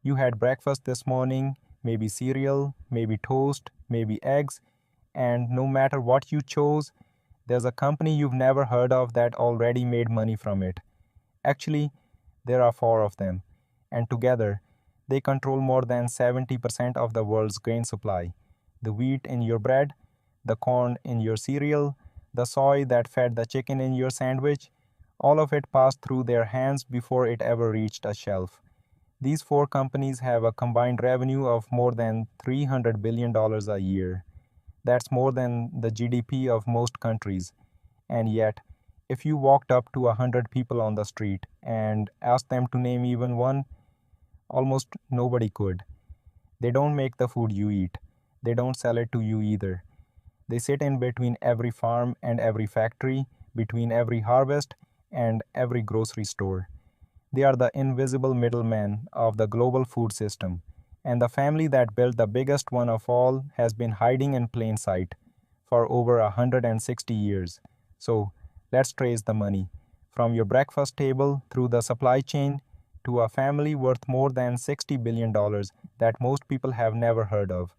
You had breakfast this morning, maybe cereal, maybe toast, maybe eggs, and no matter what you chose, there's a company you've never heard of that already made money from it. Actually, there are four of them, and together, they control more than 70% of the world's grain supply. The wheat in your bread, the corn in your cereal, the soy that fed the chicken in your sandwich, all of it passed through their hands before it ever reached a shelf. These four companies have a combined revenue of more than $300 billion a year. That's more than the GDP of most countries. And yet, if you walked up to 100 people on the street and asked them to name even one, almost nobody could. They don't make the food you eat. They don't sell it to you either. They sit in between every farm and every factory, between every harvest and every grocery store. They are the invisible middlemen of the global food system, and the family that built the biggest one of all has been hiding in plain sight for over 160 years. So, let's trace the money from your breakfast table through the supply chain to a family worth more than $60 billion that most people have never heard of.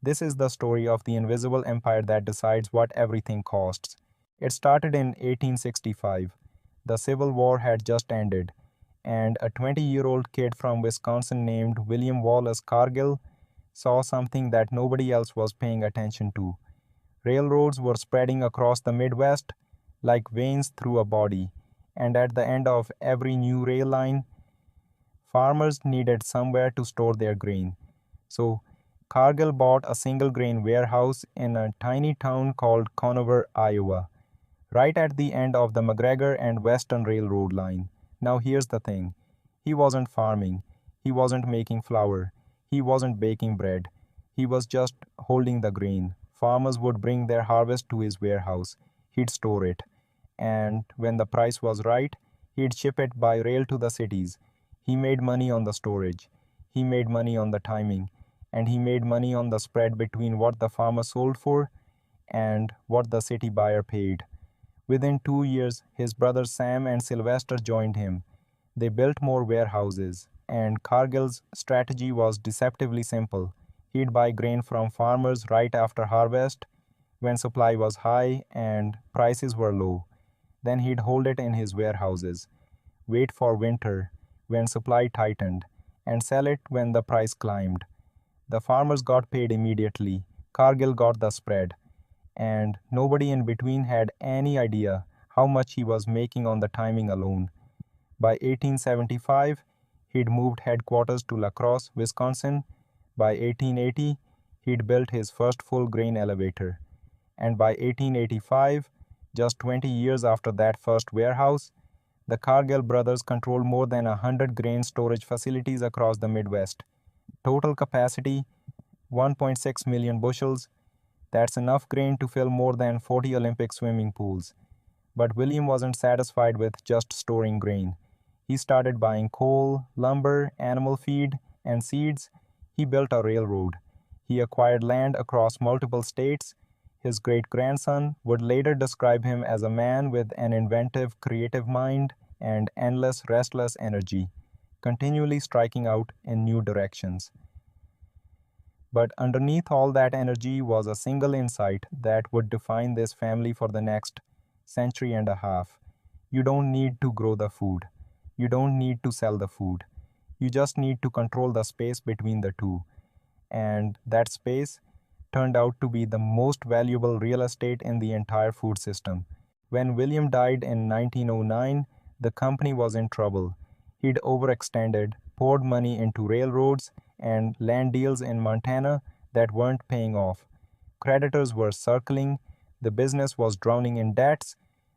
This is the story of the invisible empire that decides what everything costs. It started in 1865. The Civil War had just ended, and a 20-year-old kid from Wisconsin named William Wallace Cargill saw something that nobody else was paying attention to. Railroads were spreading across the Midwest like veins through a body, and at the end of every new rail line, farmers needed somewhere to store their grain. So, Cargill bought a single grain warehouse in a tiny town called Conover, Iowa, right at the end of the McGregor and Western Railroad line. Now, here's the thing, he wasn't farming, he wasn't making flour, he wasn't baking bread, he was just holding the grain. Farmers would bring their harvest to his warehouse, he'd store it, and when the price was right, he'd ship it by rail to the cities. He made money on the storage, he made money on the timing, and he made money on the spread between what the farmer sold for and what the city buyer paid. Within 2 years, his brothers Sam and Sylvester joined him. They built more warehouses, and Cargill's strategy was deceptively simple. He'd buy grain from farmers right after harvest when supply was high and prices were low. Then he'd hold it in his warehouses, wait for winter when supply tightened, and sell it when the price climbed. The farmers got paid immediately. Cargill got the spread, and nobody in between had any idea how much he was making on the timing alone. By 1875, he'd moved headquarters to La Crosse, Wisconsin. By 1880, he'd built his first full grain elevator. And by 1885, just 20 years after that first warehouse, the Cargill brothers controlled more than 100 grain storage facilities across the Midwest. Total capacity 1.6 million bushels. That's enough grain to fill more than 40 Olympic swimming pools. But William wasn't satisfied with just storing grain. He started buying coal, lumber, animal feed, and seeds. He built a railroad. He acquired land across multiple states. His great-grandson would later describe him as a man with an inventive, creative mind and endless, restless energy, continually striking out in new directions. But underneath all that energy was a single insight that would define this family for the next century and a half. You don't need to grow the food. You don't need to sell the food. You just need to control the space between the two. And that space turned out to be the most valuable real estate in the entire food system. When William died in 1909, the company was in trouble. He'd overextended, poured money into railroads and land deals in Montana that weren't paying off. Creditors were circling, the business was drowning in debts,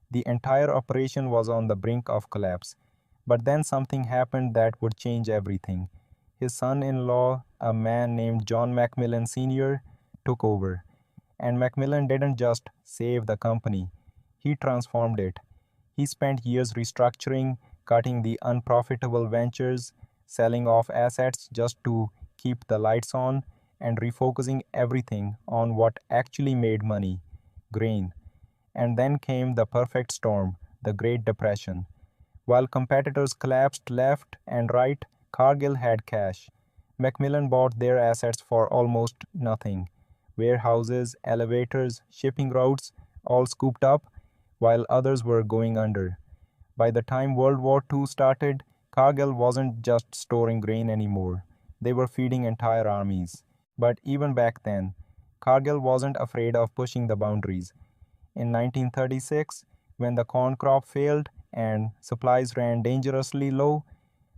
the entire operation was on the brink of collapse. But then something happened that would change everything. His son-in-law, a man named John Macmillan Sr., took over. And Macmillan didn't just save the company, he transformed it. He spent years restructuring, cutting the unprofitable ventures, selling off assets just to keep the lights on, and refocusing everything on what actually made money, grain. And then came the perfect storm, the Great Depression. While competitors collapsed left and right, Cargill had cash. Macmillan bought their assets for almost nothing. Warehouses, elevators, shipping routes, all scooped up, while others were going under. By the time World War II started, Cargill wasn't just storing grain anymore. They were feeding entire armies. But even back then, Cargill wasn't afraid of pushing the boundaries. In 1936, when the corn crop failed and supplies ran dangerously low,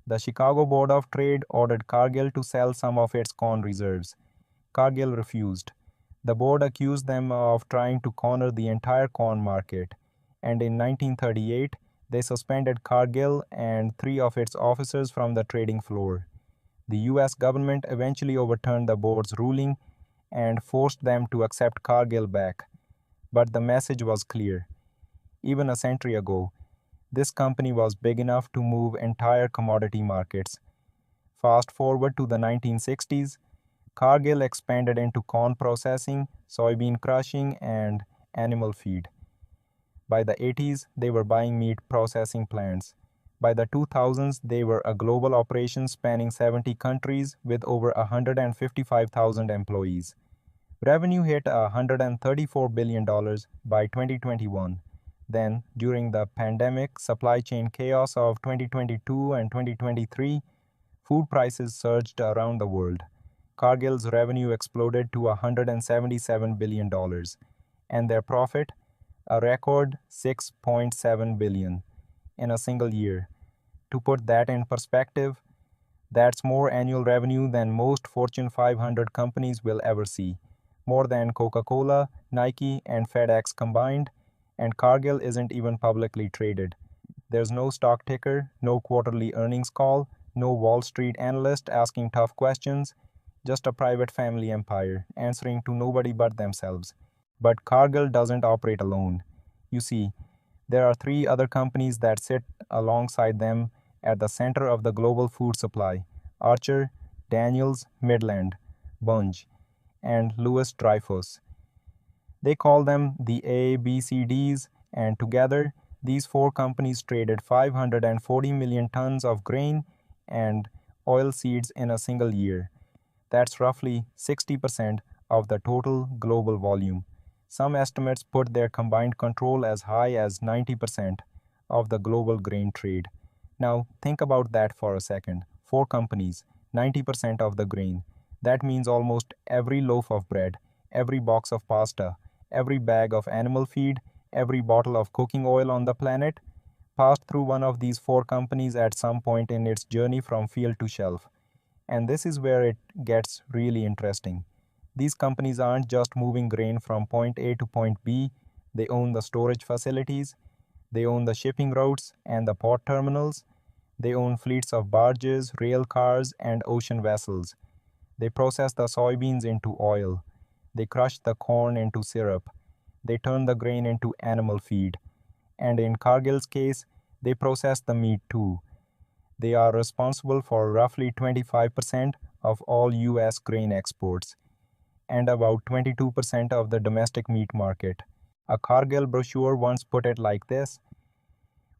the Chicago Board of Trade ordered Cargill to sell some of its corn reserves. Cargill refused. The board accused them of trying to corner the entire corn market, and in 1938, they suspended Cargill and three of its officers from the trading floor. The US government eventually overturned the board's ruling and forced them to accept Cargill back. But the message was clear. Even a century ago, this company was big enough to move entire commodity markets. Fast forward to the 1960s, Cargill expanded into corn processing, soybean crushing, and animal feed. By the 80s, they were buying meat processing plants. By the 2000s, they were a global operation spanning 70 countries with over 155,000 employees. Revenue hit $134 billion by 2021. Then, during the pandemic supply chain chaos of 2022 and 2023, food prices surged around the world. Cargill's revenue exploded to $177 billion, and their profit, a record $6.7 billion in a single year. To put that in perspective, that's more annual revenue than most Fortune 500 companies will ever see, more than Coca-Cola, Nike, and FedEx combined, and Cargill isn't even publicly traded. There's no stock ticker, no quarterly earnings call, no Wall Street analyst asking tough questions, just a private family empire answering to nobody but themselves. But Cargill doesn't operate alone. You see, there are three other companies that sit alongside them at the center of the global food supply: Archer, Daniels, Midland, Bunge, and Louis Dreyfus. They call them the ABCDs, and together, these four companies traded 540 million tons of grain and oil seeds in a single year. That's roughly 60% of the total global volume. Some estimates put their combined control as high as 90% of the global grain trade. Now, think about that for a second. Four companies, 90% of the grain. That means almost every loaf of bread, every box of pasta, every bag of animal feed, every bottle of cooking oil on the planet passed through one of these four companies at some point in its journey from field to shelf. And this is where it gets really interesting. These companies aren't just moving grain from point A to point B, they own the storage facilities, they own the shipping routes and the port terminals, they own fleets of barges, rail cars, and ocean vessels. They process the soybeans into oil, they crush the corn into syrup, they turn the grain into animal feed, and in Cargill's case, they process the meat too. They are responsible for roughly 25% of all US grain exports and about 22% of the domestic meat market. A Cargill brochure once put it like this: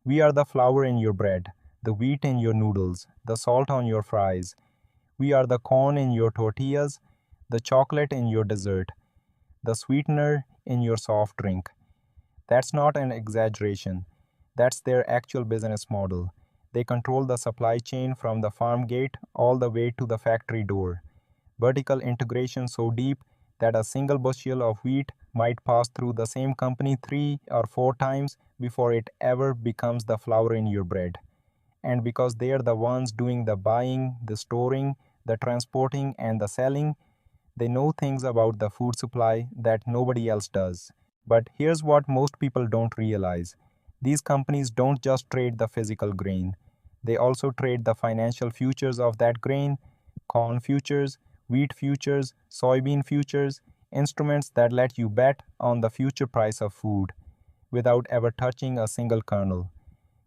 "We are the flour in your bread, the wheat in your noodles, the salt on your fries. We are the corn in your tortillas, the chocolate in your dessert, the sweetener in your soft drink." That's not an exaggeration. That's their actual business model. They control the supply chain from the farm gate all the way to the factory door. Vertical integration so deep that a single bushel of wheat might pass through the same company 3 or 4 times before it ever becomes the flour in your bread. And because they are the ones doing the buying, the storing, the transporting, and the selling, they know things about the food supply that nobody else does. But here's what most people don't realize. These companies don't just trade the physical grain. They also trade the financial futures of that grain: corn futures, wheat futures, soybean futures, instruments that let you bet on the future price of food without ever touching a single kernel.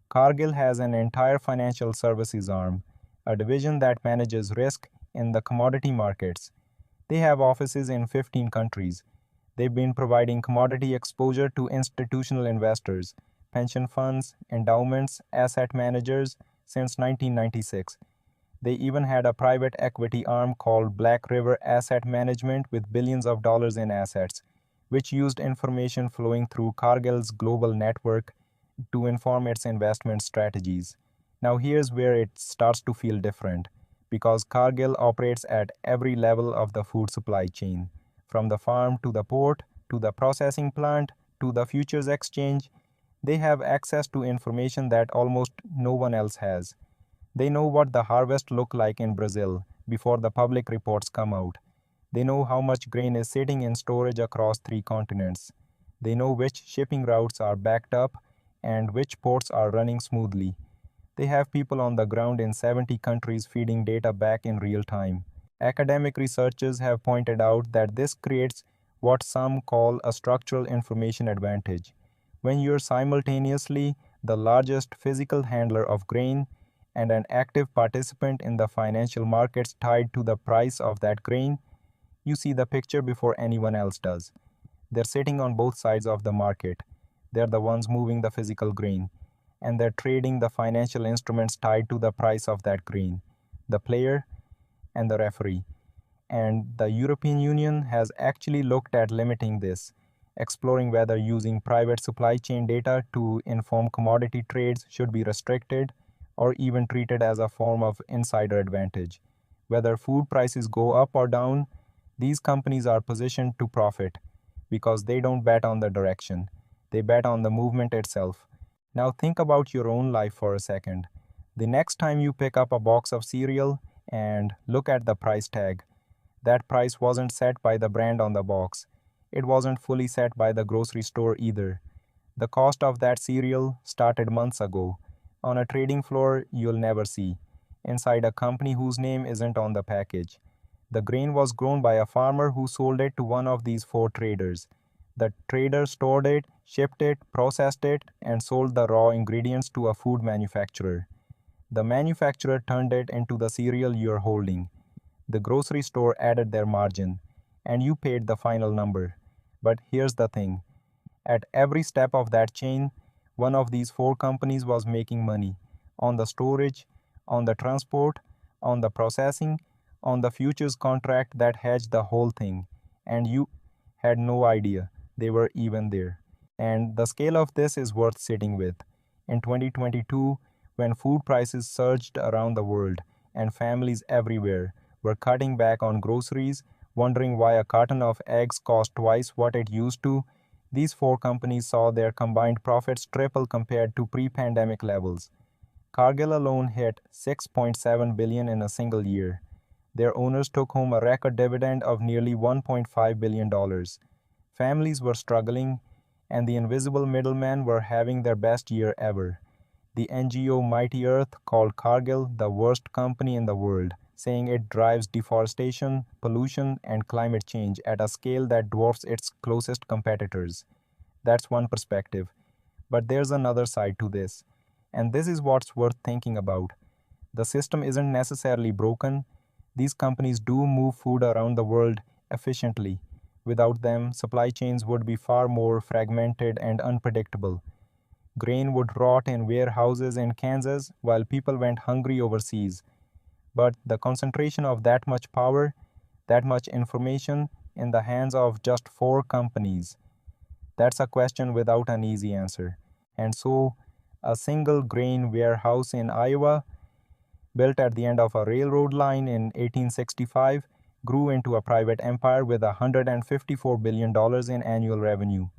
Cargill has an entire financial services arm, a division that manages risk in the commodity markets. They have offices in 15 countries. They've been providing commodity exposure to institutional investors, pension funds, endowments, asset managers since 1996. They even had a private equity arm called Black River Asset Management with billions of dollars in assets, which used information flowing through Cargill's global network to inform its investment strategies. Now, here's where it starts to feel different because Cargill operates at every level of the food supply chain, from the farm to the port to the processing plant to the futures exchange. They have access to information that almost no one else has. They know what the harvest look like in Brazil before the public reports come out. They know how much grain is sitting in storage across 3 continents. They know which shipping routes are backed up and which ports are running smoothly. They have people on the ground in 70 countries feeding data back in real time. Academic researchers have pointed out that this creates what some call a structural information advantage. When you're simultaneously the largest physical handler of grain and an active participant in the financial markets tied to the price of that grain, you see the picture before anyone else does. They're sitting on both sides of the market. They're the ones moving the physical grain, and they're trading the financial instruments tied to the price of that grain, the player and the referee. And the European Union has actually looked at limiting this, exploring whether using private supply chain data to inform commodity trades should be restricted or even treated as a form of insider advantage. Whether food prices go up or down, these companies are positioned to profit because they don't bet on the direction, they bet on the movement itself. Now think about your own life for a second. The next time you pick up a box of cereal and look at the price tag, that price wasn't set by the brand on the box. It wasn't fully set by the grocery store either. The cost of that cereal started months ago, on a trading floor you'll never see, inside a company whose name isn't on the package. The grain was grown by a farmer who sold it to one of these 4 traders. The trader stored it, shipped it, processed it, and sold the raw ingredients to a food manufacturer. The manufacturer turned it into the cereal you're holding. The grocery store added their margin, and you paid the final number. But here's the thing. At every step of that chain, one of these 4 companies was making money on the storage, on the transport, on the processing, on the futures contract that hedged the whole thing, and you had no idea they were even there. And the scale of this is worth sitting with. In 2022, when food prices surged around the world and families everywhere were cutting back on groceries, wondering why a carton of eggs cost twice what it used to, these 4 companies saw their combined profits triple compared to pre-pandemic levels. Cargill alone hit 6.7 billion in a single year. Their owners took home a record dividend of nearly $1.5 billion. Families were struggling, and the invisible middlemen were having their best year ever. The NGO Mighty Earth called Cargill the worst company in the world, saying it drives deforestation, pollution, and climate change at a scale that dwarfs its closest competitors. That's one perspective. But there's another side to this, and this is what's worth thinking about. The system isn't necessarily broken. These companies do move food around the world efficiently. Without them, supply chains would be far more fragmented and unpredictable. Grain would rot in warehouses in Kansas while people went hungry overseas. But the concentration of that much power, that much information in the hands of just 4 companies, that's a question without an easy answer. And so, a single grain warehouse in Iowa, built at the end of a railroad line in 1865, grew into a private empire with $154 billion in annual revenue.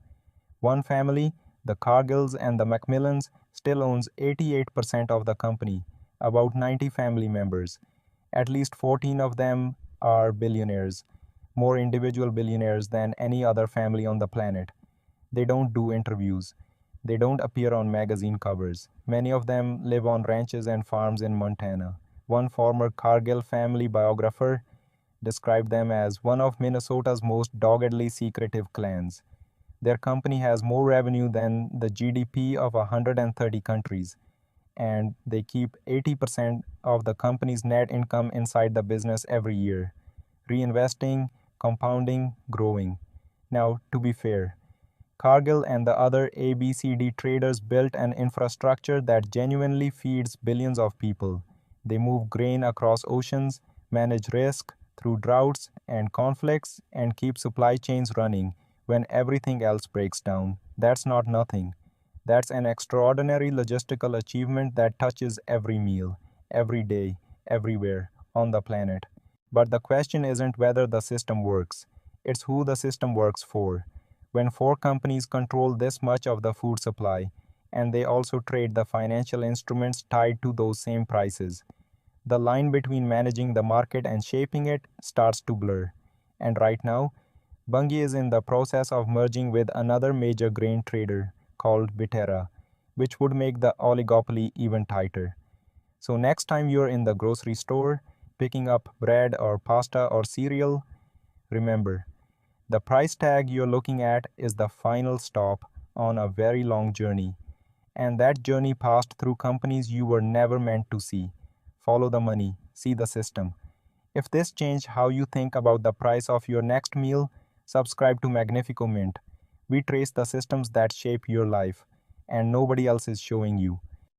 One family, the Cargills and the Macmillans, still owns 88% of the company, about 90 family members. At least 14 of them are billionaires, more individual billionaires than any other family on the planet. They don't do interviews. They don't appear on magazine covers. Many of them live on ranches and farms in Montana. One former Cargill family biographer described them as one of Minnesota's most doggedly secretive clans. Their company has more revenue than the GDP of 130 countries, and they keep 80% of the company's net income inside the business every year, reinvesting, compounding, growing. Now, to be fair, Cargill and the other ABCD traders built an infrastructure that genuinely feeds billions of people. They move grain across oceans, manage risk through droughts and conflicts, and keep supply chains running when everything else breaks down. That's not nothing. That's an extraordinary logistical achievement that touches every meal, every day, everywhere on the planet. But the question isn't whether the system works, it's who the system works for. When four companies control this much of the food supply, and they also trade the financial instruments tied to those same prices, the line between managing the market and shaping it starts to blur. And right now, Bunge is in the process of merging with another major grain trader called Bitera, which would make the oligopoly even tighter. So, next time you're in the grocery store picking up bread or pasta or cereal, remember the price tag you're looking at is the final stop on a very long journey, and that journey passed through companies you were never meant to see. Follow the money, see the system. If this changed how you think about the price of your next meal, subscribe to Magnifico Mint. We trace the systems that shape your life, and nobody else is showing you.